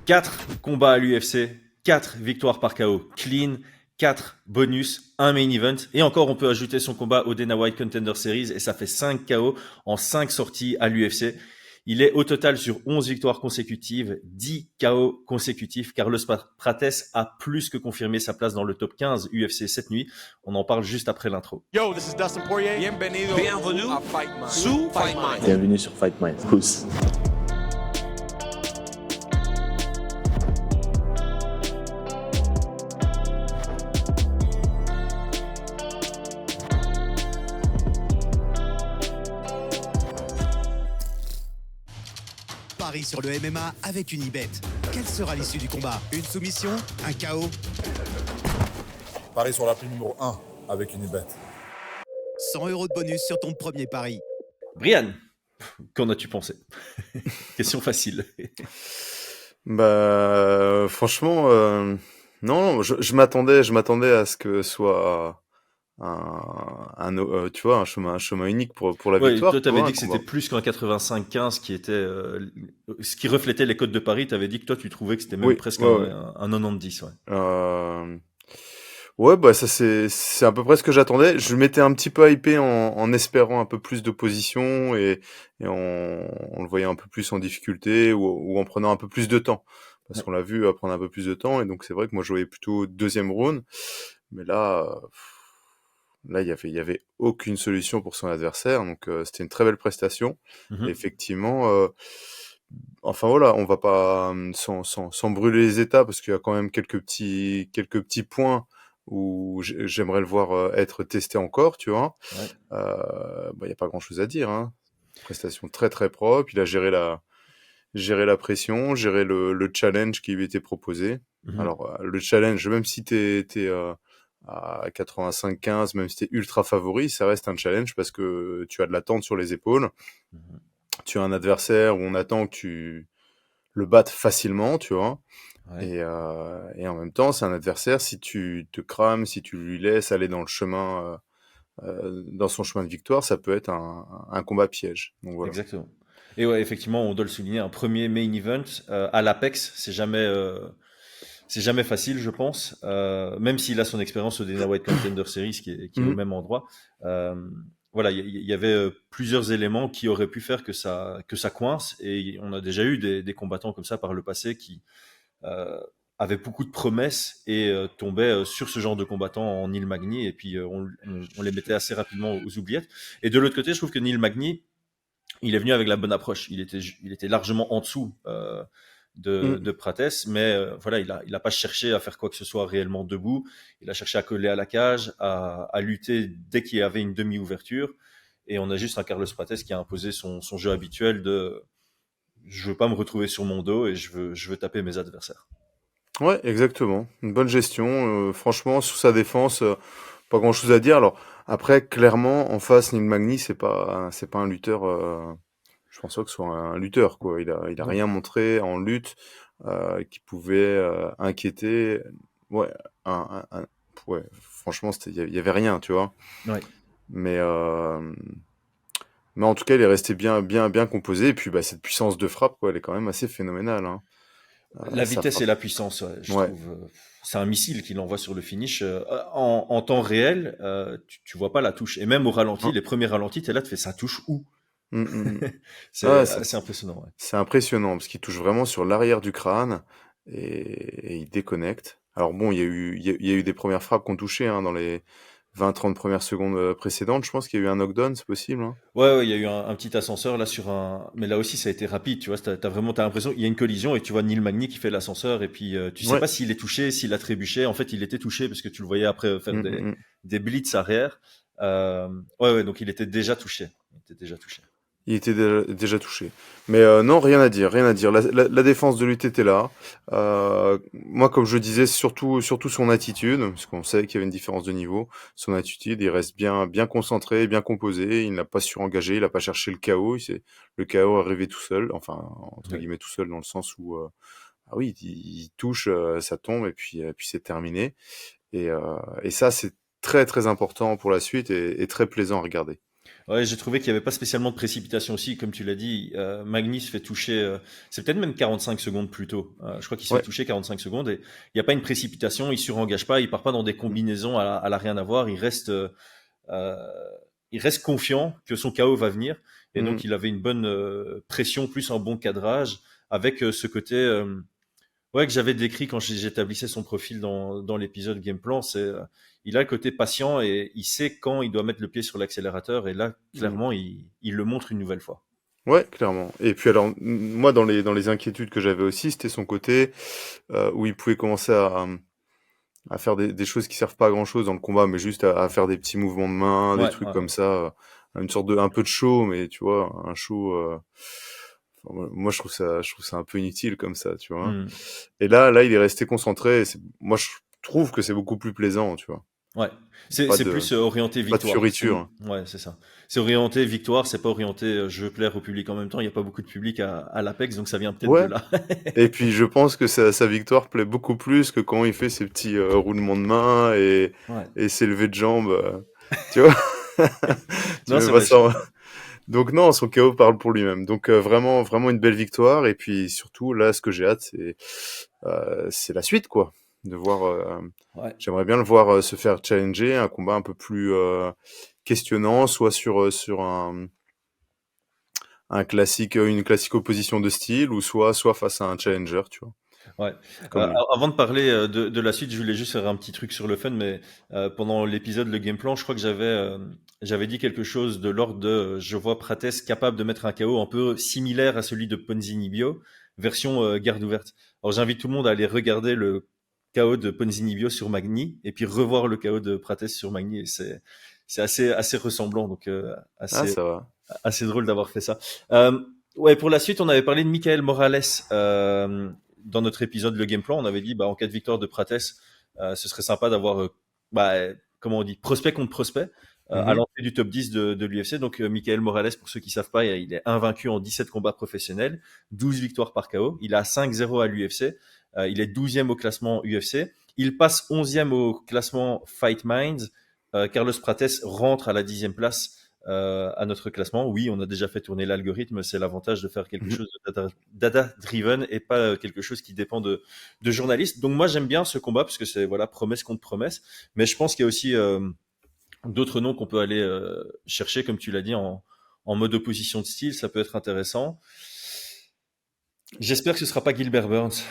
4 combats à l'UFC, 4 victoires par KO clean, 4 bonus, un main event. Et encore, on peut ajouter son combat au Dana White Contender Series et ça fait 5 KO en 5 sorties à l'UFC. Il est au total sur 11 victoires consécutives, 10 KO consécutifs. Carlos Prates a plus que confirmé sa place dans le top 15 UFC cette nuit. On en parle juste après l'intro. Yo, this is Dustin Poirier. Bienvenue à Fight Mind. sous Fight Mind. Bienvenue sur Fight Mind. Pousse. Paris sur le MMA avec Unibet. Quelle sera l'issue du combat? Une soumission? Un KO? Paris sur l'appli numéro 1 avec Unibet. 100 € de bonus sur ton premier pari. Brian, qu'en as-tu pensé? Question facile. Bah, franchement, non, je m'attendais à ce que ce soit tu vois, un chemin unique pour la Ouais, victoire. toi, tu t'avais vois, dit un que combat. c'était plus qu'un 85-15 qui était ce qui reflétait les codes de Paris. T'avais dit que toi, tu trouvais que c'était même Oui, presque ouais, ouais. un 90, ouais. Ouais, bah ça c'est à peu près ce que j'attendais. Je m'étais un petit peu hypé en espérant un peu plus de position et on le voyait un peu plus en difficulté ou en prenant un peu plus de temps. Parce Ouais. qu'on l'a vu prendre un peu plus de temps et donc c'est vrai que moi je voyais plutôt deuxième round. Mais là il y avait aucune solution pour son adversaire. Donc c'était une très belle prestation. Et Mhm. effectivement, enfin voilà, on va pas sans brûler les étapes parce qu'il y a quand même quelques petits points où j'aimerais le voir être testé encore, tu vois. Ouais. Bah, y a pas grand-chose à dire, hein. Prestation très très propre. Il a géré la pression, géré le challenge qui lui était proposé. Mhm. Alors le challenge, même si t'es à 85-15, même si t'es ultra favori, ça reste un challenge parce que tu as de l'attente sur les épaules. Mhm. Tu as un adversaire où on attend que tu le battes facilement, tu vois. Ouais. Et en même temps, c'est un adversaire, si tu te crames, si tu lui laisses aller dans le chemin, dans son chemin de victoire, ça peut être un combat piège. Donc voilà. Exactement. Et ouais, effectivement, on doit le souligner, un premier main event à l'Apex, c'est jamais facile, je pense. Même s'il a son expérience au Dana White Contender Series, qui est au Mhm. même endroit. Euh, voilà, il y avait plusieurs éléments qui auraient pu faire que ça coince. Et on a déjà eu des combattants comme ça par le passé qui euh, avaient beaucoup de promesses et tombaient sur ce genre de combattants en Neil Magny. Et puis on les mettait assez rapidement aux oubliettes. Et de l'autre côté, je trouve que Neil Magny, il est venu avec la bonne approche. Il était largement en dessous Mhm. de Prates, mais voilà, il a pas cherché à faire quoi que ce soit réellement debout. Il a cherché à coller à la cage, à lutter dès qu'il y avait une demi-ouverture. Et on a juste un Carlos Prates qui a imposé son jeu habituel de je veux pas me retrouver sur mon dos et je veux taper mes adversaires. Ouais, exactement. Une bonne gestion. Franchement, sur sa défense, pas grand-chose à dire. Alors après, clairement, en face, Neil Magny, c'est pas un lutteur. Je pense pas que ce soit un lutteur, quoi. Il a Non. rien montré en lutte qui pouvait inquiéter. Ouais, ouais. Franchement, il y avait rien, tu vois. Ouais. Mais mais en tout cas, il est resté bien bien bien composé. Et puis, bah, cette puissance de frappe, quoi, elle est quand même assez phénoménale, hein. La Ça vitesse et frappe. la puissance, ouais, je Ouais. trouve. C'est un missile qu'il envoie sur le finish. En temps réel, tu vois pas la touche. Et même au ralenti, Hein. les premiers ralentis, t'es là, tu fais ça touche où? Mm, mm, mm. C'est Ah, c'est assez impressionnant. Ouais. c'est impressionnant parce qu'il touche vraiment sur l'arrière du crâne et il déconnecte. Alors bon, il y a eu des premières frappes qui ont touché hein, dans les 20-30 premières secondes précédentes. Je pense qu'il y a eu un knockdown, c'est possible, hein. Ouais, ouais, il y a eu un petit ascenseur là sur mais là aussi ça a été rapide, tu vois. T'as l'impression qu'il y a une collision et tu vois Neil Magny qui fait l'ascenseur et puis tu sais Ouais. pas s'il est touché, s'il a trébuché. En fait, il était touché parce que tu le voyais après faire Mm, des mm, mm. des blitz arrière. Ouais, ouais, donc il était déjà touché. Il était déjà touché. Il était déjà touché. Mais non, rien à dire, rien à dire. La défense de lutte était là. Moi, comme je disais, surtout son attitude, parce qu'on savait qu'il y avait une différence de niveau. Son attitude, il reste bien, bien concentré, bien composé. Il n'a pas surengagé, il n'a pas cherché le chaos. Le chaos est arrivé tout seul, enfin entre Ouais. guillemets tout seul dans le sens où, ah oui, il touche, ça tombe et puis c'est terminé. Et ça, c'est très très important pour la suite et très plaisant à regarder. Ouais, j'ai trouvé qu'il n'y avait pas spécialement de précipitation aussi, comme tu l'as dit. Magny se fait toucher, c'est peut-être même 45 secondes plus tôt. Je crois qu'il se fait Ouais. toucher 45 secondes et il n'y a pas une précipitation, il surengage pas, il part pas dans des combinaisons à la rien à voir. Euh, il reste confiant que son KO va venir et Mm. donc il avait une bonne pression, plus un bon cadrage avec ce côté. Ouais, que j'avais décrit quand j'établissais son profil dans l'épisode Game Plan, il a le côté patient et il sait quand il doit mettre le pied sur l'accélérateur et là, Mm. clairement, il le montre une nouvelle fois. Ouais, clairement. Et puis alors, moi, dans les inquiétudes que j'avais aussi, c'était son côté où il pouvait commencer à faire des choses qui servent pas à grand-chose dans le combat, mais juste à faire des petits mouvements de main, des Ouais, trucs ouais. comme ça, une sorte un peu de show, mais tu vois, un show. Enfin, moi, je trouve ça un peu inutile comme ça, tu vois. Hmm. Et là, il est resté concentré. Moi, je trouve que c'est beaucoup plus plaisant, tu vois. Ouais. Pas C'est de, plus orienté pas de victoire. fioriture. Ouais, c'est ça. C'est orienté victoire, c'est pas orienté je veux plaire au public en même temps. Il n'y a pas beaucoup de public à l'Apex, donc ça vient peut-être de Ouais. là. Et puis, je pense que sa victoire plaît beaucoup plus que quand il fait ses petits roulements de main Ouais. et ses levées de jambes. Tu vois, tu Non, mets c'est pas vrai, je suis ça. d'accord. Donc non, son KO parle pour lui-même. Donc vraiment, vraiment une belle victoire. Et puis surtout, là, ce que j'ai hâte, c'est la suite, quoi. De voir. Ouais. J'aimerais bien le voir se faire challenger, un combat un peu plus questionnant, soit sur un classique, une classique opposition de style, ou soit face à un challenger, tu vois, Ouais. comme lui. Avant de parler de la suite, je voulais juste faire un petit truc sur le fun, mais pendant l'épisode Le Game Plan, je crois que j'avais dit quelque chose de l'ordre de je vois Prates capable de mettre un KO un peu similaire à celui de Ponzinibbio, version garde ouverte. Alors j'invite tout le monde à aller regarder le KO de Ponzinibbio sur Magny et puis revoir le KO de Prates sur Magny et c'est assez ressemblant, donc Ah, assez ça va. assez drôle d'avoir fait ça. Ouais, pour la suite, on avait parlé de Michael Morales dans notre épisode Le Game Plan. On avait dit, bah, en cas de victoire de Prates, ce serait sympa d'avoir, bah, comment on dit, prospect contre prospect à Mhm. l'entrée du top 10 de l'UFC. Donc, Michael Morales, pour ceux qui savent pas, il est invaincu en 17 combats professionnels, 12 victoires par KO. Il a 5-0 à l'UFC. Il est 12e au classement UFC. Il passe 11e au classement Fight Minds. Carlos Prates rentre à la 10e place à notre classement. Oui, on a déjà fait tourner l'algorithme. C'est l'avantage de faire quelque Mhm. chose de data-driven et pas quelque chose qui dépend de journalistes. Donc moi, j'aime bien ce combat parce que c'est voilà promesse contre promesse. Mais je pense qu'il y a aussi d'autres noms qu'on peut aller chercher, comme tu l'as dit, en mode opposition de style. Ça peut être intéressant. J'espère que ce sera pas Gilbert Burns.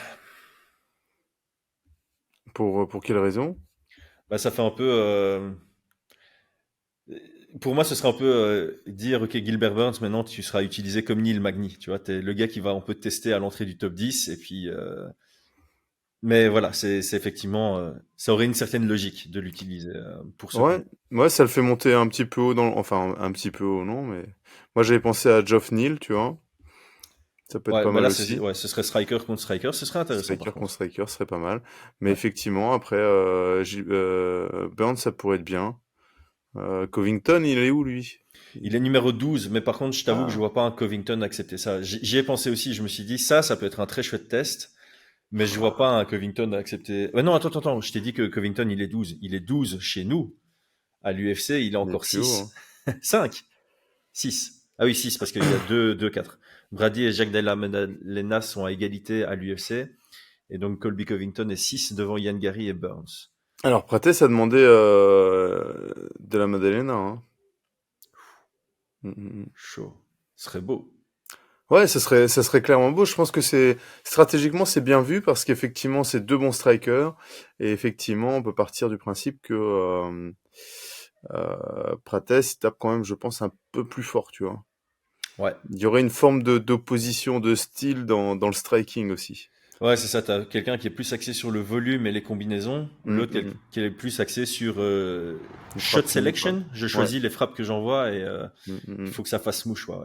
Pour quelle raison? Bah, ça fait un peu. Pour moi, ce serait un peu dire, OK, Gilbert Burns, maintenant, tu seras utilisé comme Neil Magny. Tu vois, t'es le gars qui va un peu te tester à l'entrée du top 10. Et puis, mais voilà, c'est effectivement, ça aurait une certaine logique de l'utiliser pour ce Ouais, combat. ouais, ça le fait monter un petit peu haut enfin un petit peu haut, non, mais moi j'avais pensé à Geoff Neal, tu vois. Ça peut être Ouais, pas bah mal là, aussi. ouais, ce serait striker contre striker. Ce serait intéressant, par Striker contre contre. striker serait pas mal. Mais Ouais. effectivement, après, Burns, ça pourrait être bien. Covington, il est où, lui? Il est numéro 12, mais par contre, je t'avoue que je Ah, vois pas un Covington accepter ça. J'y ai pensé aussi. Je me suis dit, ça peut être un très chouette test. Mais je vois pas un Covington accepter. Non, attends. Je t'ai dit que Covington, il est 12. Il est 12 chez nous. À l'UFC, il est il est encore plus haut, hein. 6. 5. 6. Ah oui, 6, parce qu'il y a 4. Brady et Jacques Della Maddalena sont à égalité à l'UFC. Et donc Colby Covington est 6 devant Ian Gary et Burns. Alors, Prates a demandé de la Maddalena, hein. Mm, mm, mm. Chaud. Ce serait beau. Ouais, ça serait clairement beau. Je pense que stratégiquement, c'est bien vu parce qu'effectivement, c'est deux bons strikers. Et effectivement, on peut partir du principe que Prates, il tape quand même, je pense, un peu plus fort, tu vois. Ouais. Il y aurait une forme d'opposition de style dans le striking aussi. Ouais, c'est ça. T'as quelqu'un qui est plus axé sur le volume et les combinaisons. Mm, L'autre mm, mm. qui est plus axé sur Une shot frappe clean, quoi. selection. Je Ouais. choisis les frappes que j'envoie et Mm, mm, il mm. faut que ça fasse mouche, ouais.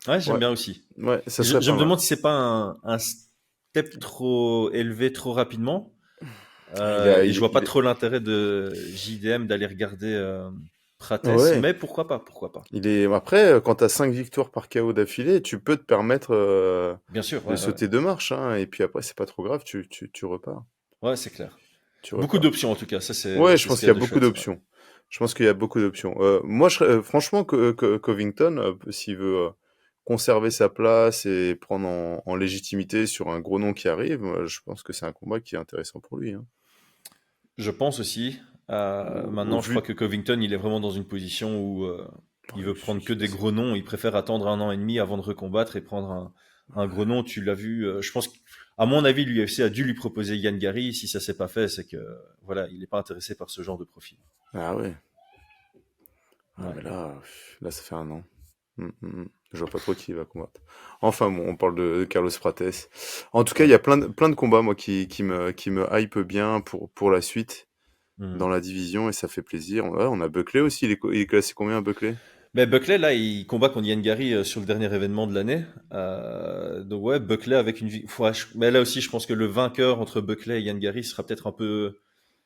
Ouais, j'aime Ouais. bien aussi. Ouais, ça Je, serait je pas me mal. demande si c'est pas un step trop élevé trop rapidement. Ah, Il a, Et je il, vois pas il est- trop l'intérêt de JDM d'aller regarder Prates, Ouais. mais pourquoi pas, pourquoi pas. Après, quand t'as 5 victoires par KO d'affilée, tu peux te permettre Bien sûr, de ouais, ouais. sauter 2 marches, hein, et puis après, c'est pas trop grave, tu repars. Ouais, c'est clair. Tu Beaucoup repars. d'options en tout cas, ça Ouais, je c'est ce pense qu'il qu'il y y a a de beaucoup chouette. Ouais. d'options. Je pense qu'il y a beaucoup d'options. Moi, franchement, Covington, s'il veut conserver sa place et prendre en légitimité sur un gros nom qui arrive, je pense que c'est un combat qui est intéressant pour lui, hein. Je pense aussi. Au Maintenant, je vu... crois que Covington, il est vraiment dans une position où il Ouais, veut prendre que des gros noms. Il préfère attendre 1 an et demi avant de recombattre et prendre un gros nom. Tu l'as vu. Je pense qu'à mon avis, l'UFC a dû lui proposer Yann Gary. Si ça s'est pas fait, c'est que voilà, il n'est pas intéressé par ce genre de profil. Ah ouais. Ah, Ouais. mais là, ça fait un an. Je vois pas trop qui il va combattre. Enfin bon, on parle de Carlos Prates. En tout cas, il y a plein de combats, moi, qui me hype bien pour la suite Mhm. dans la division et ça fait plaisir. Ouais, on a Buckley aussi. Il est classé combien, Buckley? Mais Buckley, là, il combat contre Yann Gary sur le dernier événement de l'année. Donc ouais, Buckley avec une vie. Mais là aussi, je pense que le vainqueur entre Buckley et Yann Gary sera peut-être un peu.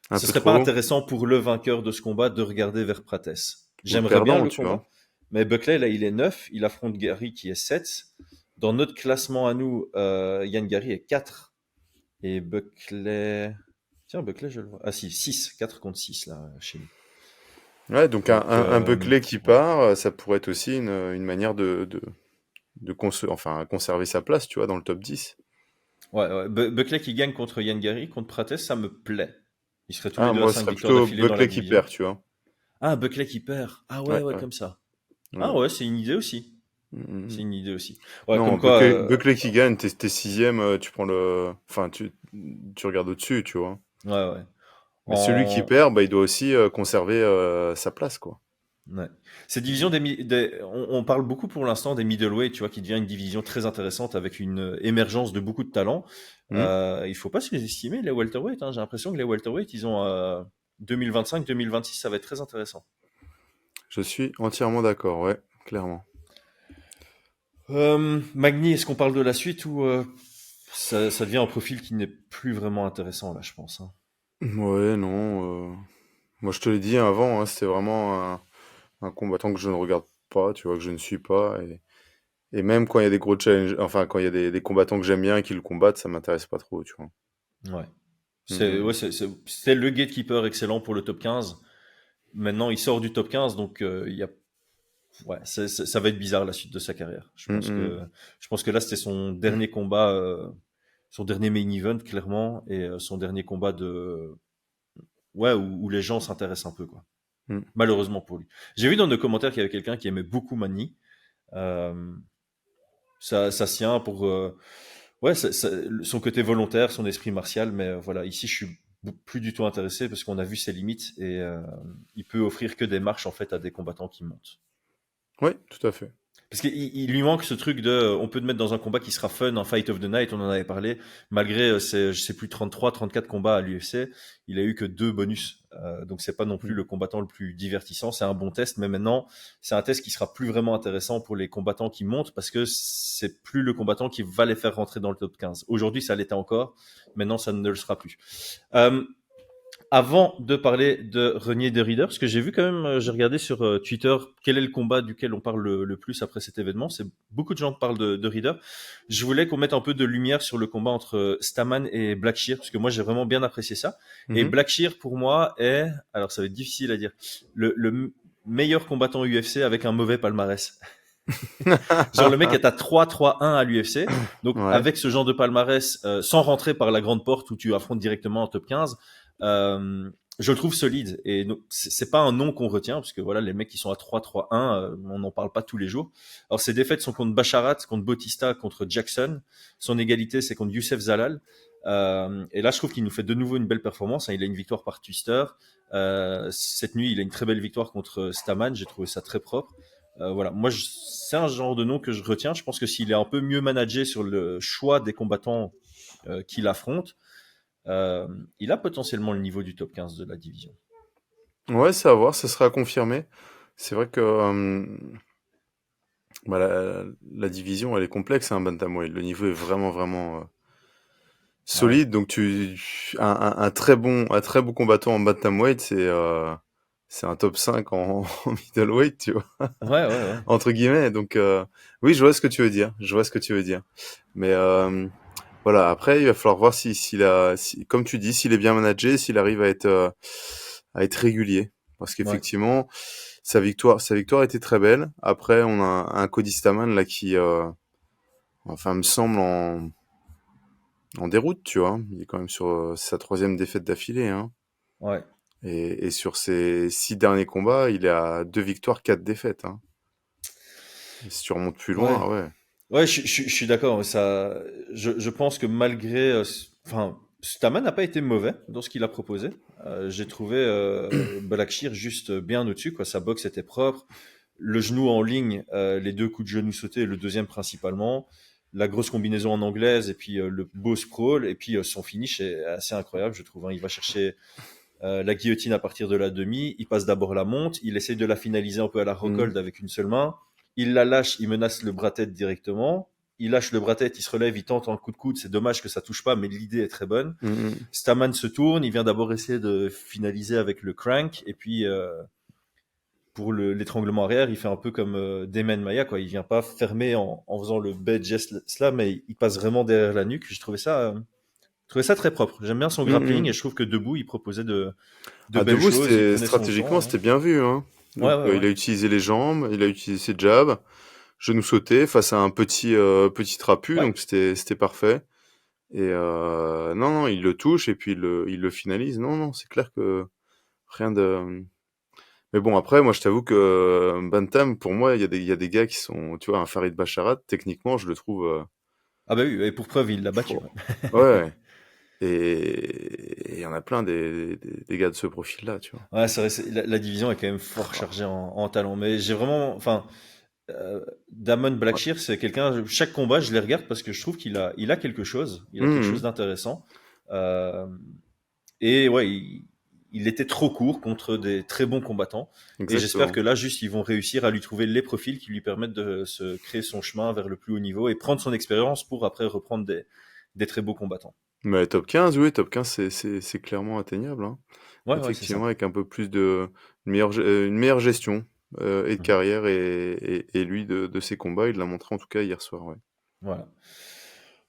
Un Ce peu serait pas trop. intéressant pour le vainqueur de ce combat de regarder vers Prates. Ou le J'aimerais bien perdant, le tu vois. combat, mais Buckley, là, il est 9, il affronte Gary qui est 7. Dans notre classement à nous, Yann Gary est 4. Et Buckley... Tiens, Buckley, je le vois. Ah si, 6, 4 contre 6, là, chez nous. Ouais, donc Donc, un Buckley qui ouais. part, ça pourrait être aussi une manière enfin, conserver sa place, tu vois, dans le top 10. Ouais. Buckley qui gagne contre Yann Gary, contre Prates, ça me plaît. Ils seraient tous les Ah, deux à moi, ce 5 serait victoires plutôt d'affilée dans la Buckley qui division. perd, tu vois. Ah, Buckley qui perd. Ah ouais, Ouais, ouais, ouais. comme ça. Ah Mm, ouais, c'est une idée aussi. mm, mm, C'est mm. une idée aussi. Ouais, Non, comme quoi... Buckley qui gagne, t'es sixième, tu prends le... Enfin, tu regardes au-dessus, tu vois. Ouais. Mais celui qui En... perd, bah, il doit aussi conserver sa place, quoi. Ouais. Cette division on parle beaucoup pour l'instant des middleweight, tu vois, qui devient une division très intéressante avec une émergence de beaucoup de talents. Hmm. Il faut pas sous-estimer les welterweight, hein. J'ai l'impression que les welterweight, ils ont 2025-2026, ça va être très intéressant. Je suis entièrement d'accord, ouais, clairement. Magny, est-ce qu'on parle de la suite ou ça devient un profil qui n'est plus vraiment intéressant là, je pense, hein. Ouais, non. Moi, je te l'ai dit avant, hein, c'était vraiment un combattant que je ne regarde pas, tu vois, que je ne suis pas. Et même quand il y a des gros challenges, enfin, quand il y a des combattants que j'aime bien et qui le combattent, ça m'intéresse pas trop, tu vois. Ouais. Hmm, hmm, hmm. C'est le gatekeeper excellent pour le top 15. Maintenant, il sort du top 15, donc il y a ouais, ça va être bizarre la suite de sa carrière. Hmm, hmm. Je pense que là c'était son dernier combat, son dernier main event clairement, et son dernier combat de ouais où les gens s'intéressent un peu quoi. Hmm. Malheureusement pour lui. J'ai vu dans nos commentaires qu'il y avait quelqu'un qui aimait beaucoup Manny. Euh, ça se tient pour ouais son côté volontaire, son esprit martial, mais voilà ici je suis plus du tout intéressé parce qu'on a vu ses limites et il peut offrir que des marches en fait à des combattants qui montent. Oui, tout à fait. Parce qu'il lui manque ce truc de, on peut te mettre dans un combat qui sera fun, un fight of the night, on en avait parlé. Malgré, je sais plus, 33, 34 combats à l'UFC, il a eu que 2 bonus. Donc c'est pas non plus Hmm. le combattant le plus divertissant. C'est un bon test, mais maintenant, c'est un test qui sera plus vraiment intéressant pour les combattants qui montent parce que c'est plus le combattant qui va les faire rentrer dans le top 15. Aujourd'hui, ça l'était encore. Maintenant, ça ne le sera plus. Euh, Avant de parler de Renier de Rieder, parce que j'ai vu quand même, j'ai regardé sur Twitter quel est le combat duquel on parle le plus après cet événement. C'est beaucoup de gens parlent de Rieder. Je voulais qu'on mette un peu de lumière sur le combat entre Staman et Blackshear, parce que moi j'ai vraiment bien apprécié ça. Et Mhm. Blackshear pour moi est, alors ça va être difficile à dire, le meilleur combattant UFC avec un mauvais palmarès. Genre le mec est à 3-3-1 à l'UFC, donc Ouais. avec ce genre de palmarès, sans rentrer par la grande porte où tu affrontes directement en top 15, je le trouve solide. Et c'est pas un nom qu'on retient, parce que voilà, les mecs qui sont à 3-3-1, on n'en parle pas tous les jours. Alors ses défaites sont contre Basharat, contre Bautista, contre Jackson. Son égalité, c'est contre Youssef Zalal. Et là, je trouve qu'il nous fait de nouveau une belle performance, hein. Il a une victoire par Twister. Cette nuit, il a une très belle victoire contre Staman. J'ai trouvé ça très propre. Voilà, moi, c'est un genre de nom que je retiens. Je pense que s'il est un peu mieux managé sur le choix des combattants qu'il affronte, il a potentiellement le niveau du top 15 de la division. Ouais, c'est à voir, ça sera confirmé. C'est vrai que bah, la division, elle est complexe, hein, Bantamweight. Le niveau est vraiment, vraiment Ouais, solide. Donc, un très bon combattant en Bantamweight, c'est un top 5 en middleweight, tu vois, ouais. entre guillemets. Donc, oui, je vois ce que tu veux dire. Je vois ce que tu veux dire. Mais voilà, après, il va falloir voir comme tu dis, s'il est bien managé, s'il arrive à être régulier. Parce Ouais, qu'effectivement, sa victoire était très belle. Après, on a un Cody Stamann là qui, enfin, me semble en déroute, tu vois. Il est quand même sur sa troisième défaite d'affilée, hein. ouais, Et sur ses 6 derniers combats, il est à 2 victoires, 4 défaites, hein. Et si tu remontes plus ouais. loin, ouais. Ouais, je suis d'accord. Ça, je pense que malgré, enfin, Staman n'a pas été mauvais dans ce qu'il a proposé. J'ai trouvé Balakshir juste bien au-dessus, quoi. Sa boxe était propre, le genou en ligne, les deux coups de genou sautés, le deuxième principalement, la grosse combinaison en anglaise et puis le beau sprawl et puis son finish est assez incroyable, je trouve, hein. Il va chercher la guillotine à partir de la demi, il passe d'abord la monte, il essaye de la finaliser un peu à la Mhm. Rockhold avec une seule main, il la lâche, il menace le bras-tête directement, il lâche le bras-tête, il se relève, il tente un coup de coude, c'est dommage que ça touche pas, mais l'idée est très bonne. Mhm. Staman se tourne, il vient d'abord essayer de finaliser avec le crank, et puis pour l'étranglement arrière, il fait un peu comme Demian Maia, quoi. Il vient pas fermer en faisant le bed jet slam, mais il passe vraiment derrière la nuque. Je trouvais ça très propre. J'aime bien son grappling et Mhm. je trouve que debout, il proposait de Ah, belles debout, choses. Il c'était prenait son stratégiquement, temps, hein. c'était bien vu, hein. Ouais, Donc, ouais, ouais. il a utilisé les jambes, il a utilisé ses jabs, genou sauté face à un petit trapu, Ouais. donc c'était parfait. Et non, non, il le touche et puis il le finalise. Non, non, c'est clair que rien de. Mais bon, après, moi, je t'avoue que Bantam, pour moi, il y a des gars qui sont, tu vois, un Farid Basharat, techniquement, je le trouve. Ah bah oui, et pour preuve, il l'a battu. Fou. Ouais, Ouais. Et il y en a plein des gars de ce profil-là, tu vois. ouais, c'est vrai, la division est quand même fort Ah, chargée en talent. Mais j'ai vraiment, enfin, Damon ouais. Blackshear, c'est quelqu'un. Chaque combat, je les regarde parce que je trouve il a quelque chose. Il a quelque chose Mhm. d'intéressant. Euh, Et ouais, il était trop court contre des très bons combattants. Et j'espère que Exactement. là, juste, ils vont réussir à lui trouver les profils qui lui permettent de se créer son chemin vers le plus haut niveau et prendre son expérience pour après reprendre des très beaux combattants. Mais top 15, oui, top 15, c'est clairement atteignable, hein. Ouais, ouais, c'est Effectivement, ça. avec un peu plus une meilleure gestion et de Mhm. carrière et lui de ses combats, il l'a montré en tout cas hier soir, ouais. Voilà.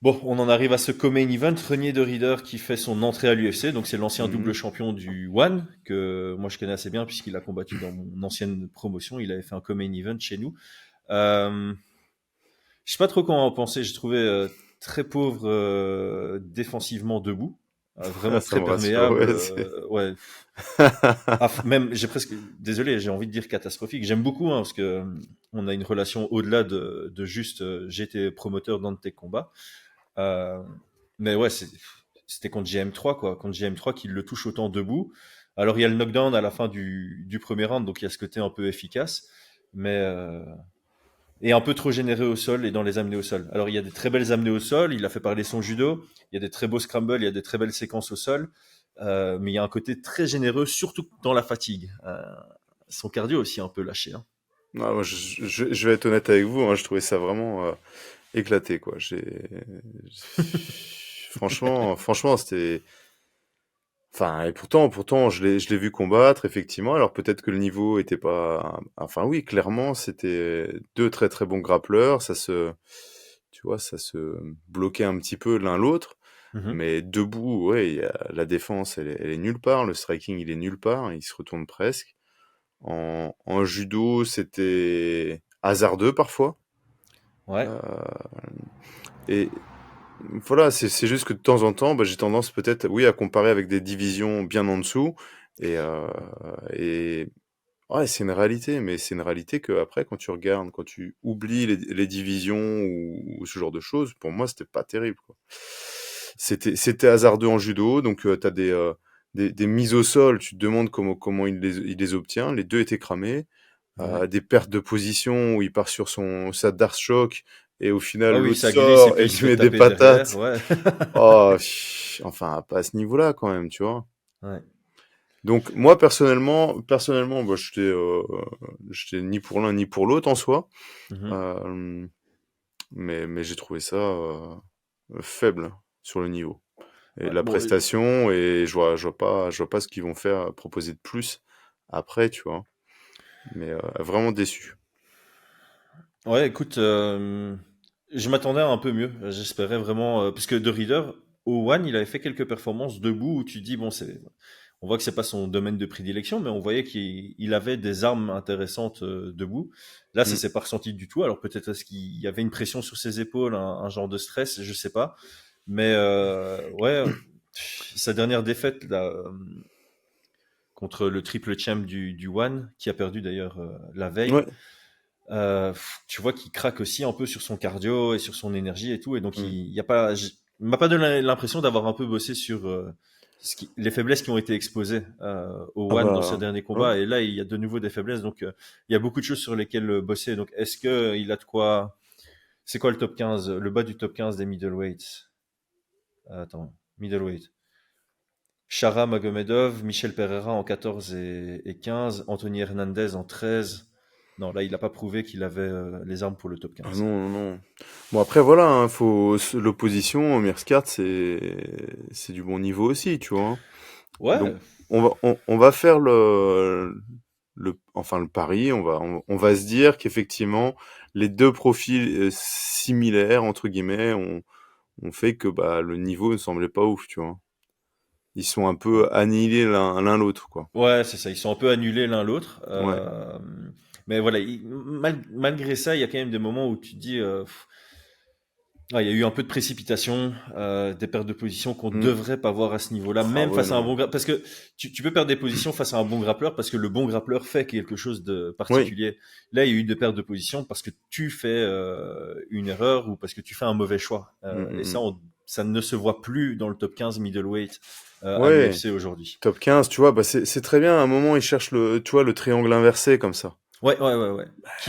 Bon, on en arrive à ce co-main event. Renier de Rieder qui fait son entrée à l'UFC. Donc, c'est l'ancien double Mhm. champion du One, que moi je connais assez bien puisqu'il a combattu dans mon ancienne promotion. Il avait fait un co-main event chez nous. Euh, Je sais pas trop comment en penser. J'ai trouvé très pauvre défensivement debout, Ah, vraiment ça très me rassure, perméable. ouais, c'est. Ouais, même j'ai presque désolé, j'ai envie de dire catastrophique. J'aime beaucoup hein, parce que on a une relation au-delà de juste j'ai été promoteur dans de tes combats. Euh, mais ouais, c'était contre GM3 quoi, contre GM3 qui le touche autant debout. Alors il y a le knockdown à la fin du premier round, donc il y a ce côté un peu efficace, mais et un peu trop généreux au sol et dans les amenées au sol. Alors il y a des très belles amenées au sol, il a fait parler son judo, il y a des très beaux scrambles, il y a des très belles séquences au sol, mais il y a un côté très généreux, surtout dans la fatigue. Son cardio aussi un peu lâché, hein. Ah, moi, je vais être honnête avec vous, hein, je trouvais ça vraiment éclaté, quoi. Franchement, c'était. Enfin, et pourtant, je l'ai vu combattre, effectivement. Alors peut-être que le niveau était pas. Enfin oui, clairement, c'était deux très très bons grappleurs. Tu vois, ça se bloquait un petit peu l'un l'autre. Mhm. Mais debout, ouais, la défense, elle est nulle part. Le striking, il est nulle part. Il se retourne presque. En judo, c'était hasardeux parfois. Ouais. Euh, et voilà, c'est juste que de temps en temps, bah, j'ai tendance peut-être, oui, à comparer avec des divisions bien en dessous. Et ouais, c'est une réalité, mais c'est une réalité que après, quand tu regardes, quand tu oublies les divisions ou ce genre de choses, pour moi, c'était pas terrible, quoi. C'était hasardeux en judo, donc tu as des mises au sol, tu te demandes comment il les obtient. Les deux étaient cramés. Ouais. Des pertes de position où il part sur sa Dark Shock et au final Ah oui, l'autre ça glisse et sort puis et il il se lui fait met des taper derrière. patates. Ouais. Oh, enfin, pas à ce niveau-là quand même, tu vois. Ouais. Donc moi personnellement, bah, j'étais ni pour l'un ni pour l'autre en soi. Mhm. Euh, mais j'ai trouvé ça faible sur le niveau et Ouais. la Bon, prestation et je vois pas ce qu'ils vont faire proposer de plus après, tu vois. Mais vraiment déçu. ouais, écoute, je m'attendais à un peu mieux. J'espérais vraiment, parce que De Reader, au One, il avait fait quelques performances debout où tu dis, bon, On voit que c'est pas son domaine de prédilection, mais on voyait qu'il avait des armes intéressantes debout. Là, ça Mm. s'est pas ressenti du tout. Alors peut-être est-ce qu'il y avait une pression sur ses épaules, un genre de stress, je sais pas. Mais ouais, sa dernière défaite là, contre le triple champ du One, qui a perdu d'ailleurs la veille. Ouais. Tu vois qu'il craque aussi un peu sur son cardio et sur son énergie et tout, et donc Mm. il y a pas, il m'a pas donné l'impression d'avoir un peu bossé sur les faiblesses qui ont été exposées au Ah One dans ses bah, derniers ouais. combats, et là il y a de nouveau des faiblesses, donc il y a beaucoup de choses sur lesquelles bosser. Donc est-ce que il a de quoi? C'est quoi le top 15, le bas du top 15 des middleweights? Attends, middleweight. Shara Magomedov, Michel Pereira en 14 et 15, Anthony Hernandez en 13. Non, là, il n'a pas prouvé qu'il avait les armes pour le top Ah 15. non, non, non. Bon, après, voilà, hein, l'opposition, Meerschaert, c'est du bon niveau aussi, tu vois, hein. Ouais, Donc, on va faire enfin, le pari, on va se dire qu'effectivement, les deux profils similaires, entre guillemets, ont fait que bah, le niveau ne semblait pas ouf, tu vois. Ils sont un peu annihilés l'un l'autre, quoi. ouais, c'est ça. Ils sont un peu annulés l'un l'autre. Ouais. Mais voilà, malgré ça, il y a quand même des moments où tu te dis, il y a eu un peu de précipitation, des pertes de position qu'on Mm. devrait pas voir à ce niveau-là, Ah même ouais, face à un non. bon grappleur. Parce que tu peux perdre des positions face à un bon grappleur parce que le bon grappleur fait quelque chose de Oui. particulier. Là, il y a eu des pertes de position parce que tu fais une erreur ou parce que tu fais un mauvais choix. Et ça, Mm. ça ne se voit plus dans le top 15 middleweight à Ouais. l'UFC aujourd'hui. Top 15, tu vois, bah c'est très bien. À un moment, ils cherchent tu vois, le triangle inversé comme ça. Ouais.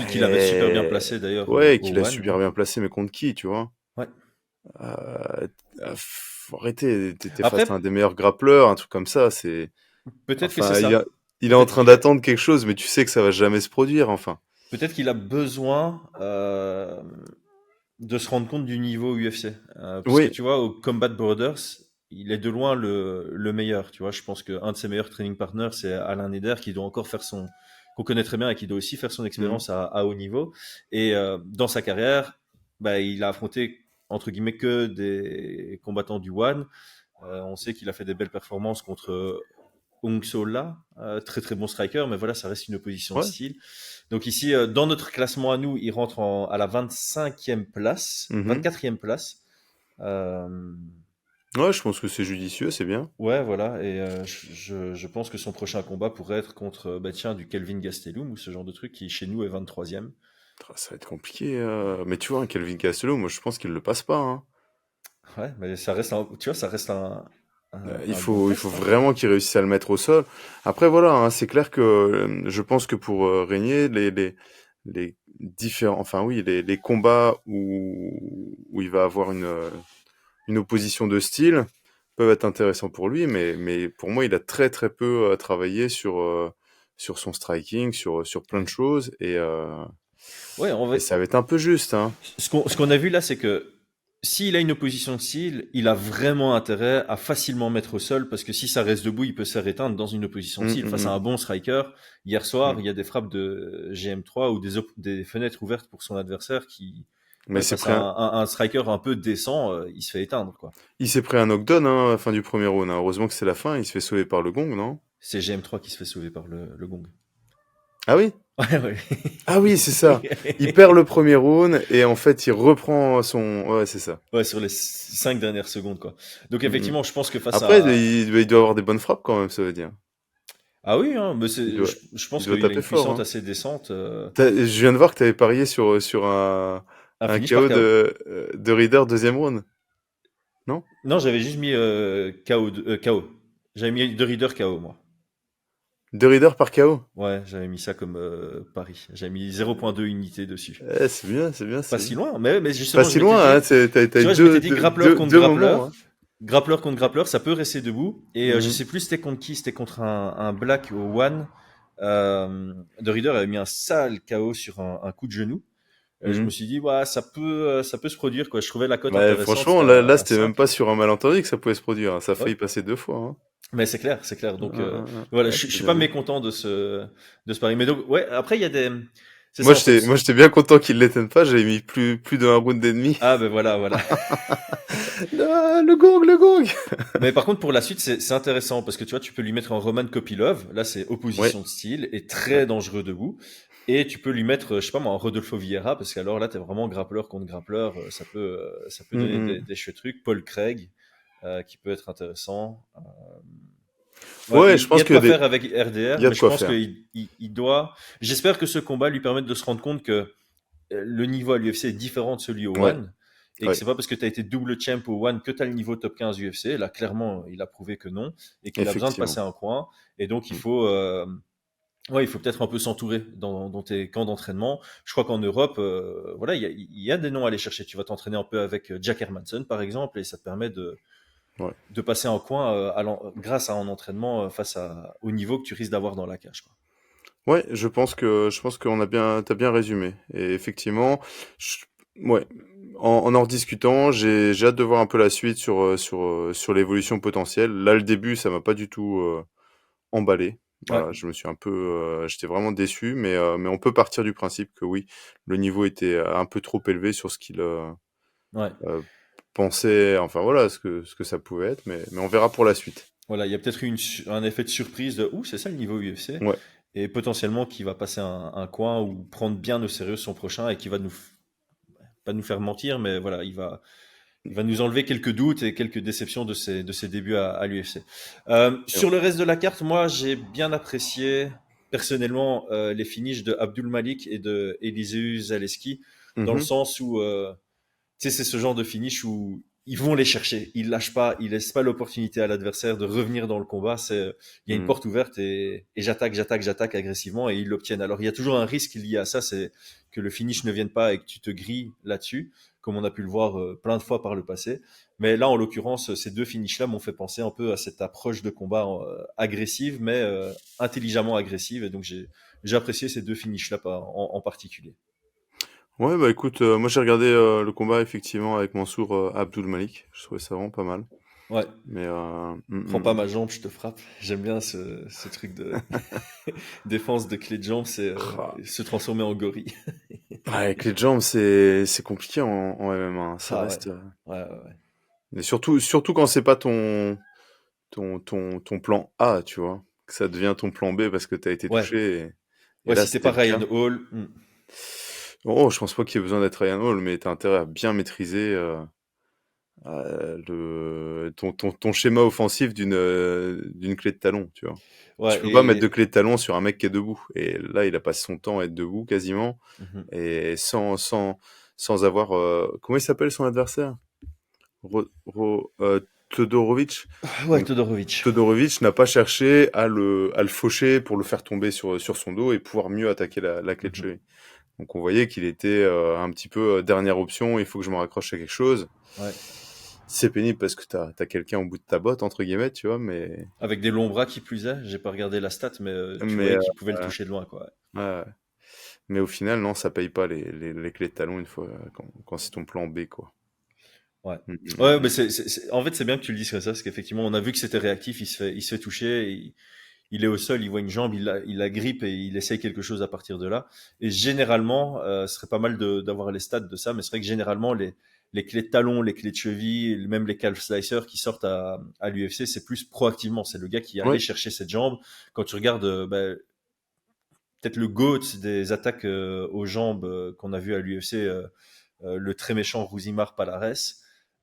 Qui l'avait super bien placé d'ailleurs Ouais, au qu'il a One. super bien placé, mais contre qui, tu vois? Ouais. Faut arrêter, t'es face à un Après, des meilleurs grappleurs, un truc comme ça, peut-être que c'est enfin, ça. il est en Peut-être train qu'il a, d'attendre quelque chose, mais tu sais que ça va jamais se produire, enfin. peut-être qu'il a besoin de se rendre compte du niveau UFC. Parce que Oui. tu vois, au Combat Brothers, il est de loin le meilleur. Tu vois, je pense qu'un de ses meilleurs training partners, c'est Alain Neder, qui doit encore faire qu'on connaît très bien et qui doit aussi faire son Mhm. expérience à haut niveau. Et dans sa carrière, bah, il a affronté, entre guillemets, que des combattants du One. On sait qu'il a fait des belles performances contre Hong Sola, très très bon striker, mais voilà, ça reste une opposition de Ouais. style. Donc ici, dans notre classement à nous, il rentre à la 25e place, Mhm. 24e place. Euh, Ouais, je pense que c'est judicieux, c'est bien. ouais, voilà, et je pense que son prochain combat pourrait être contre bah, tiens, du Kelvin Gastelum ou ce genre de truc qui chez nous est 23e. Ça va être compliqué. Mais tu vois, un Kelvin Gastelum, moi je pense qu'il le passe pas, hein. Ouais, mais ça reste tu vois, ça reste un bon Il faut test, hein. vraiment qu'il réussisse à le mettre au sol. Après, voilà, hein, c'est clair que je pense que pour Régnier, les différents, enfin oui, les combats où il va avoir une opposition de style peuvent être intéressants pour lui, mais pour moi, il a très très peu travaillé sur son striking, sur plein de choses, Ouais, et ça va être un peu juste, hein. ce qu'on a vu là, c'est que s'il a une opposition de style, il a vraiment intérêt à facilement mettre au sol parce que si ça reste debout, il peut se faire éteindre dans une opposition de Hum, style. hum, Face à hum, un bon striker, hier soir, hum. il y a des frappes de GM3 ou des fenêtres ouvertes pour son adversaire qui, Mais ouais, face à un striker un peu décent, il se fait éteindre, quoi. il s'est pris un knockdown, hein, à la fin du premier round, hein. Heureusement que c'est la fin, il se fait sauver par le gong, non? C'est GM3 qui se fait sauver par le gong. Ah oui? Ouais. Ah oui, c'est ça. Il perd le premier round et en fait, il reprend son. Ouais, c'est ça. Ouais, sur les 5 dernières secondes, quoi. Donc Mm, mm. effectivement, je pense que face Après, à... il doit avoir des bonnes frappes quand même, ça veut dire. Ah oui, hein, mais Il doit, je il pense doit qu'il a taper une fort, puissance hein. assez décente. Je viens de voir que tu avais parié sur Un un finish par KO KO. de Reader deuxième round, non? Non, j'avais juste mis KO. KO. J'avais mis de Reader KO, moi. De Reader par KO. Ouais, j'avais mis ça comme pari. J'avais mis 0,2 unités dessus. Eh, c'est bien, c'est bien, Pas c'est si bien. loin, mais justement, Pas je si m'étais loin, hein, dit, t'as tu eu vois, je m'étais dit grappleur contre deux moments, grappleur. hein. Grappleur contre grappleur, ça peut rester debout. Et je Mhm, sais plus c'était contre qui, c'était contre un Black au One. De Reader avait mis un sale KO sur un coup de genou. Je me mhm. suis dit, ouais, ça peut se produire, quoi. Je trouvais la cote Bah, intéressante, franchement, c'était là, à c'était même 5. pas sur un malentendu que ça pouvait se produire, hein. Ça a Ouais. failli passer deux fois, hein. Mais c'est clair, c'est clair. Donc voilà, Ouais, je c'était suis bien pas vu. mécontent de ce pari. Mais donc ouais, après il y a C'est ça en fait. Moi, j'étais bien content qu'il l'éteigne pas. J'avais mis plus d'un round et demi. Ah ben voilà, voilà. Ah, le gong, le gong. Mais par contre, pour la suite, c'est intéressant parce que tu vois, tu peux lui mettre un Roman Kopylov. Là, c'est Ouais, opposition de style et ouais. très dangereux debout. Et tu peux lui mettre, je sais pas moi, un Rodolfo Vieira parce qu'alors là, t'es vraiment grappleur contre grappleur. Ça peut donner Mm, mm. des chouettes trucs. Paul Craig, qui peut être intéressant. Ouais, Ouais, je il y pense a de qu'il y a quoi faire avec il RDR, y a mais de je quoi pense faire. qu'il doit. J'espère que ce combat lui permet de se rendre compte que le niveau à l'UFC est différent de celui au Ouais, One. Et que ouais, c'est pas parce que tu as été double champ au One que tu as le niveau top 15 UFC. Là, clairement, il a prouvé que non. Et qu'il a besoin de passer effectivement. un coin. Et donc, Mm. ouais, il faut peut-être un peu s'entourer dans tes camps d'entraînement. Je crois qu'en Europe, voilà, il y a des noms à aller chercher. Tu vas t'entraîner un peu avec Jack Hermanson, par exemple, et ça te permet Ouais. de passer un coin grâce à un entraînement au niveau que tu risques d'avoir dans la cage, quoi. Ouais, je pense qu'on a bien, t'as bien résumé. Et effectivement, je- ouais, en en rediscutant, j'ai hâte de voir un peu la suite sur l'évolution potentielle. Là, le début, ça m'a pas du tout emballé. Ouais, Voilà, je me suis un peu, j'étais vraiment déçu, mais on peut partir du principe que oui, le niveau était un peu trop élevé sur ce qu'il ouais. euh, pensait. Enfin voilà, ce que ça pouvait être, mais on verra pour la suite. Voilà, il y a peut-être eu un effet de surprise de ouh, c'est ça le niveau UFC, Ouais, et potentiellement qui va passer un coin ou prendre bien au sérieux son prochain et qui va pas nous faire mentir, mais voilà, il va nous enlever quelques doutes et quelques déceptions de ses débuts à l'UFC. c'est vrai. Sur le reste de la carte, moi j'ai bien apprécié personnellement les finishes de Abdul Malik et de Eliseu Zaleski, dans le Mhm, sens où tu sais, c'est ce genre de finish où ils vont les chercher. Ils lâchent pas, ils laissent pas l'opportunité à l'adversaire de revenir dans le combat. Il y a une mhm, porte ouverte et j'attaque agressivement et ils l'obtiennent. Alors, il y a toujours un risque lié à ça, c'est que le finish ne vienne pas et que tu te grilles là-dessus, comme on a pu le voir plein de fois par le passé. Mais là, en l'occurrence, ces deux finishes-là m'ont fait penser un peu à cette approche de combat agressive, mais intelligemment agressive. Et donc, j'ai apprécié ces deux finishes-là en particulier. Ouais, bah écoute, moi j'ai regardé le combat effectivement avec Mansour Abdul Malik. Je trouvais ça vraiment pas mal. Ouais. Mais Prends pas ma jambe, je te frappe. J'aime bien ce truc de défense de clé de jambe, c'est ah, se transformer en gorille. ouais, avec les jambes, c'est compliqué en MMA, hein. Ça Ah ouais. reste. Ouais, ouais, ouais. Mais surtout quand c'est pas ton plan A, tu vois. Que ça devient ton plan B parce que t'as été Ouais, touché. Et ouais, là, si t'es c'était pas le Ryan cas. Hall, Oh, je pense pas qu'il y ait besoin d'être Ryan Hall, mais t'as intérêt à bien maîtriser ton schéma offensif d'une clé de talon, tu vois. Tu ouais, peux pas mettre de clé de talon sur un mec qui est debout. Et là, il a passé son temps à être debout quasiment, mhm. et sans avoir. Comment il s'appelle son adversaire? Todorovic. Ouais, Donc Todorovic. Todorovic n'a pas cherché à le faucher pour le faire tomber sur son dos et pouvoir mieux attaquer la clé de Mhm. cheville. Donc on voyait qu'il était un petit peu dernière option, il faut que je me raccroche à quelque chose. Ouais. C'est pénible parce que t'as quelqu'un au bout de ta botte, entre guillemets, tu vois, Avec des longs bras qui plus est, j'ai pas regardé la stat, mais tu mais, voyais euh, qu'il pouvait le toucher de loin, quoi. ouais, ouais. Mais au final, non, ça paye pas les clés de talon une fois quand c'est ton plan B, quoi. Ouais. Mm, mm, Ouais, mm, mais mm. en fait, c'est bien que tu le dises comme ça, parce qu'effectivement, on a vu que c'était réactif, il se fait toucher, il est au sol, il voit une jambe, il la grippe et il essaye quelque chose à partir de là. Et généralement, ce serait pas mal d'avoir les stats de ça, mais c'est vrai que généralement, les clés de talon, les clés de cheville, même les calf slicers qui sortent à l'UFC, c'est plus proactivement. C'est le gars qui est allé Ouais, chercher cette jambe. Quand tu regardes, bah, peut-être le GOAT des attaques aux jambes qu'on a vu à l'UFC, le très méchant Rousimar Palares,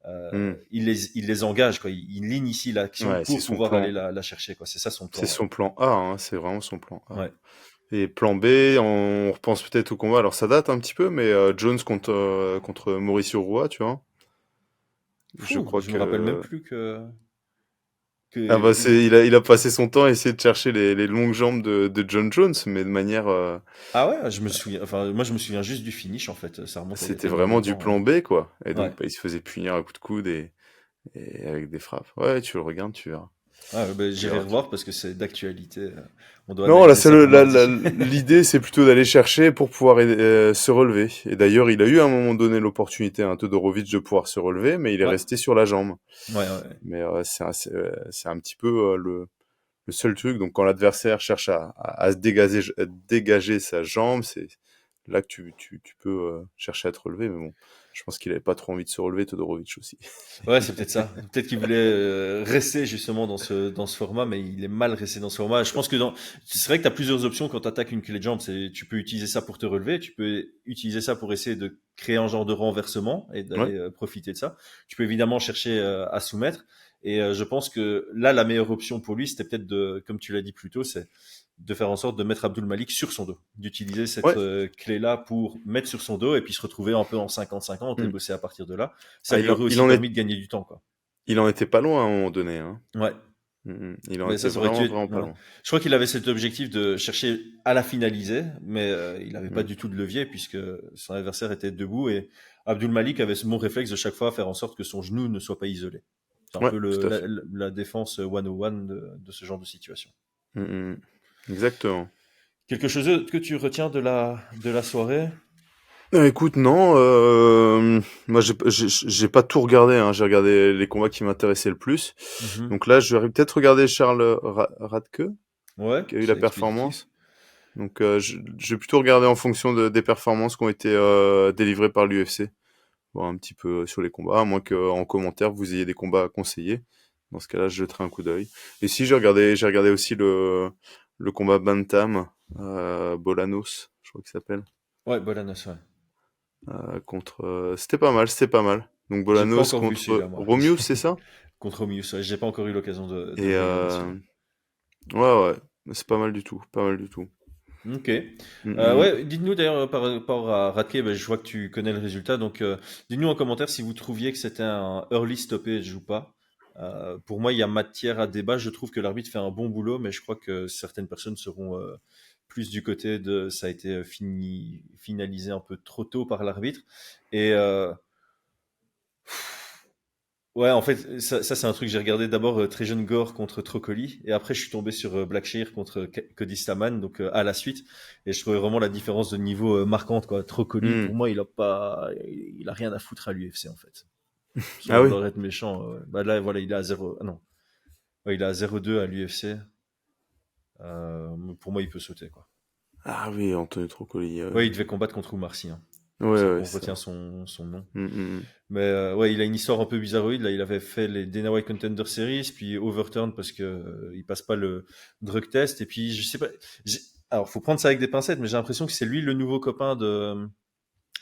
mm. il les engage, quoi. Il initie l'action Ouais, c'est pour son pouvoir aller plan. la chercher, quoi. C'est ça son C'est plan. Ouais. son plan A, hein, c'est vraiment son plan A. Ouais. Et plan B, on repense peut-être au combat. Alors ça date un petit peu, mais Jones contre Mauricio Rua, tu vois. Je Fou, crois je me rappelle même que plus ah bah que... il a passé son temps à essayer de chercher les longues jambes de John Jones, mais de manière Ah ouais, je me souviens. Enfin, moi, je me souviens juste du finish, en fait. Ça remonte à il y a c'était tellement vraiment du longtemps. plan B quoi. Et Ouais. donc bah, il se faisait punir à coups de coude et avec des frappes. Ouais, tu le regardes, tu verras. Ah, ben, Tu j'irai verras. revoir parce que c'est d'actualité. On doit Non, analyser ça pour mardi. l'idée, c'est plutôt d'aller chercher pour pouvoir se relever. Et d'ailleurs, il a eu à un moment donné l'opportunité, un Todorovic, de pouvoir se relever, mais il est Ouais. resté sur la jambe. Ouais, ouais. Mais c'est un petit peu le seul truc. Donc, quand l'adversaire cherche à se dégager sa jambe, là que tu peux chercher à te relever. Mais bon, je pense qu'il avait pas trop envie de se relever, Todorovic aussi. Ouais, c'est peut-être ça. Peut-être qu'il voulait rester justement dans ce format, mais il est mal resté dans ce format. Je pense que c'est vrai que tu as plusieurs options quand tu attaques une clé de jambe. Tu peux utiliser ça pour te relever, tu peux utiliser ça pour essayer de créer un genre de renversement et Ouais, d'aller profiter de ça. Tu peux évidemment chercher à soumettre. Et je pense que là, la meilleure option pour lui, c'était peut-être comme tu l'as dit plus tôt, c'est de faire en sorte de mettre Abdul Malik sur son dos, d'utiliser cette ouais. clé-là pour mettre sur son dos et puis se retrouver un peu en 50-50 et Hmm. bosser à partir de là. Ça Ah, lui aurait il aussi en est, permis de gagner du temps, quoi. il en était pas loin à un moment donné, hein. Ouais, Il en mais était ça aurait dû vraiment, être. vraiment pas Ouais. loin. Je crois qu'il avait cet objectif de chercher à la finaliser, mais il n'avait pas Hmm. du tout de levier puisque son adversaire était debout et Abdul Malik avait ce bon réflexe de chaque fois faire en sorte que son genou ne soit pas isolé. C'est un Ouais, peu tout à fait. la défense 101 de ce genre de situation. Hmm, hmm. Exactement. Quelque chose d'autre que tu retiens de la soirée? Écoute, non, moi j'ai pas tout regardé, hein. J'ai regardé les combats qui m'intéressaient le plus. Mhm. Donc là, je vais peut-être regarder Charles Radke, Ouais, qui a eu la c'est expéditif. performance. Donc je vais plutôt regarder en fonction des performances qui ont été délivrées par l'UFC. Voir un petit peu sur les combats, à moins qu'en commentaire vous ayez des combats à conseiller. Dans ce cas-là, je jetterai un coup d'œil. Et si j'ai regardé aussi le combat Bantam, Bolanos, je crois qu'il s'appelle. Ouais, Bolanos, ouais. Contre c'était pas mal, c'était pas mal. Donc J'ai pas Bolanos encore vu contre celui-là, moi. Romius, c'est ça? Contre Romius, ouais. J'ai pas encore eu l'occasion de Et le regarder celui-là. ouais, c'est pas mal du tout, pas mal du tout. Ok. Mm, mm. Ouais, dites-nous d'ailleurs par rapport à Radke, ben, je vois que tu connais le résultat, donc dites-nous en commentaire si vous trouviez que c'était un early stoppage ou pas. Pour moi, il y a matière à débat. Je trouve que l'arbitre fait un bon boulot, mais je crois que certaines personnes seront plus du côté de ça a été finalisé un peu trop tôt par l'arbitre. Et ouais, en fait, ça c'est un truc que j'ai regardé d'abord Très Jeune Gore contre Trocoli, et après je suis tombé sur Blackshear contre Cody Stamann, donc à la suite, et je trouvais vraiment la différence de niveau marquante, quoi. Trocoli, pour Mm. moi, il a rien à foutre à l'UFC, en fait. Sans Ah oui? vouloir être méchant, bah là, voilà, il est à 0, ah non, ouais, il est à 0-2 à l'UFC. Pour moi, il peut sauter, quoi. Ah oui, Anthony Trocoli. Ouais, il devait combattre contre Oumar Sy, hein. C'est pour Ouais, ça ouais, qu'on c'est retient ça. son nom. Mm, mm, mm. Mais ouais, il a une histoire un peu bizarroïde. Là, il avait fait les Dana White Contender Series, puis overturn parce que il passe pas le drug test. Et puis, je sais pas. j'ai- Alors, faut prendre ça avec des pincettes, mais j'ai l'impression que c'est lui le nouveau copain de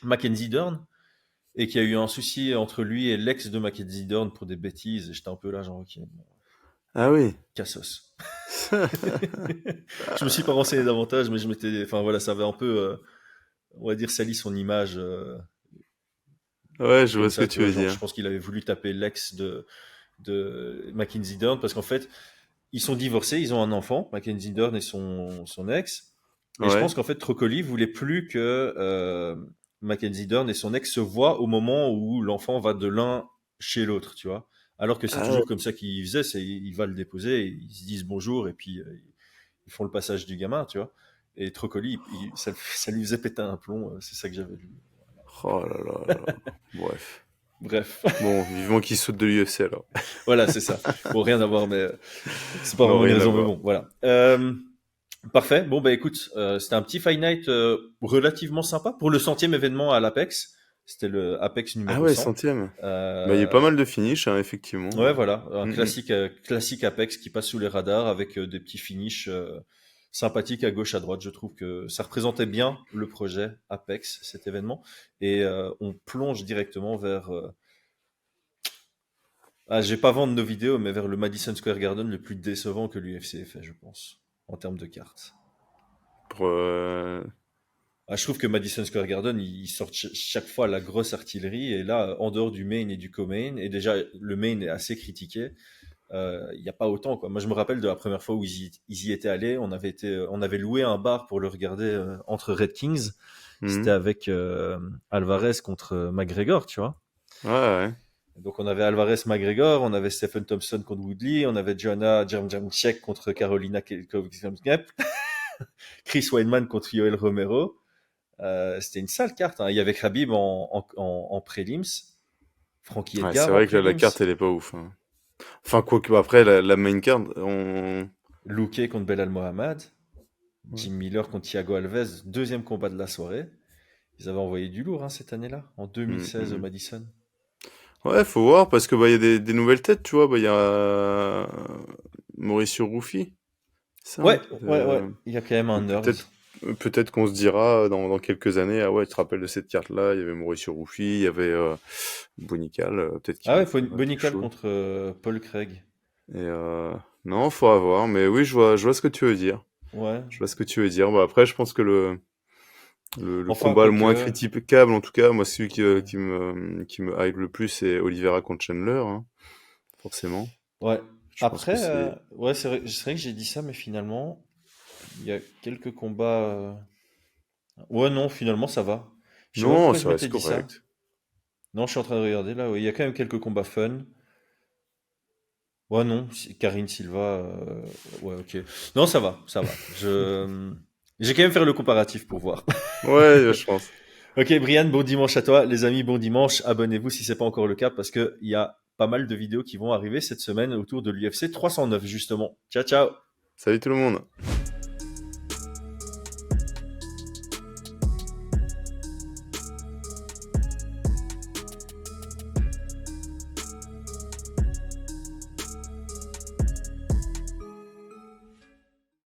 Mackenzie Dern et qu'il y a eu un souci entre lui et l'ex de Mackenzie Dern pour des bêtises. Et j'étais un peu là, genre, ok, bon, Ah oui. cassos. Je me suis pas renseigné davantage, mais enfin voilà, ça avait un peu, on va dire, sali son image. Ouais, je vois Comme ce que ça, tu tu vois, veux genre, je dire. pense qu'il avait voulu taper l'ex de Mackenzie Dern parce qu'en fait, ils sont divorcés, ils ont un enfant, Mackenzie Dern et son ex. Et je Ouais. pense qu'en fait, Trocoli voulait plus que Mackenzie Dern et son ex se voient au moment où l'enfant va de l'un chez l'autre, tu vois. Alors que c'est Ah, toujours comme ça qu'ils faisaient, il va le déposer, ils se disent bonjour et puis ils font le passage du gamin, tu vois. Et Trocoli, ça lui faisait péter un plomb, c'est ça que j'avais lu. oh là là là là. Bref. Bref. Bon, vivement qu'il saute de l'UFC alors. Voilà, c'est ça. Bon, rien à voir, mais c'est pas Non, vraiment une rien à raison, mais voir. bon, voilà. Parfait. Bon, bah écoute, c'était un petit Fight Night relativement sympa pour le 100e événement à l'Apex. C'était le Apex Ah numéro ouais, 100. centième. Bah, il y a pas Euh, mal de finish, hein, effectivement. ouais, voilà, un Mm, mm. classique Apex qui passe sous les radars avec des petits finishes sympathiques à gauche, à droite. Je trouve que ça représentait bien le projet Apex, cet événement. Et on plonge directement vers je vais pas vendre nos vidéos, mais vers le Madison Square Garden le plus décevant que l'UFC ait fait, je pense, en termes de cartes. Pour, Je trouve que Madison Square Garden, ils sortent chaque fois la grosse artillerie, et là, en dehors du main et du co-main, et déjà, le main est assez critiqué, il n'y a pas autant, quoi. Moi, je me rappelle de la première fois où ils y étaient allés, on avait loué un bar pour le regarder entre Red Kings. C'était mhm. avec Alvarez contre McGregor, tu vois. Ouais, ouais. Donc on avait Alvarez McGregor, on avait Stephen Thompson contre Woodley, on avait Joanna Jędrzejczyk contre Carolina Kowalkiewicz, Chris Weidman contre Yoel Romero. C'était une sale carte, hein. Il y avait Khabib en prélims, Frankie Ouais, c'est Edgar en vrai que la prélims, carte, elle est pas ouf, hein. Enfin, quoi que, après, la main card, on... Luque contre Belal Mohamed, Ouais. Jim Miller contre Thiago Alves, deuxième combat de la soirée. Ils avaient envoyé du lourd cette année-là, en 2016 au Mm. Madison. Ouais, faut voir, parce que il y a des nouvelles têtes, tu vois. Il y a Mauricio Ruffi, ça. Ouais, ouais. Il y a quand même un Donc nerd. peut-être qu'on se dira dans quelques années, ah ouais, tu te rappelles de cette carte-là, il y avait Mauricio Ruffi, il y avait Bonical, peut-être qu'ils Ah vont ouais, faire quelque Bonical chose. contre Paul Craig. Et non, faut avoir, mais oui, je vois ce que tu veux dire. Ouais. Je vois ce que tu veux dire. Bah, après, je pense que le Enfin, combat le moins quoique. critiquable, en tout cas, moi, celui Ouais. qui me hype le plus, c'est Oliveira contre Chandler, hein, forcément. Ouais. Je pense que Après, c'est... ouais, c'est vrai que j'ai dit ça, mais finalement, il y a quelques combats. Ouais, non, finalement, ça va. Je sais pas Non, pourquoi je ça m'étais reste dit ça. correct. Non, je suis en train de regarder là. Ouais, il y a quand même quelques combats fun. Ouais, non, Karine Silva. Ouais, ok. Non, ça va, ça va. J'ai quand même faire le comparatif pour voir. Ouais, je pense. Ok, Brian, bon dimanche à toi. Les amis, bon dimanche. Abonnez-vous si c'est pas encore le cas parce que il y a pas mal de vidéos qui vont arriver cette semaine autour de l'UFC 309 justement. Ciao, ciao. Salut tout le monde.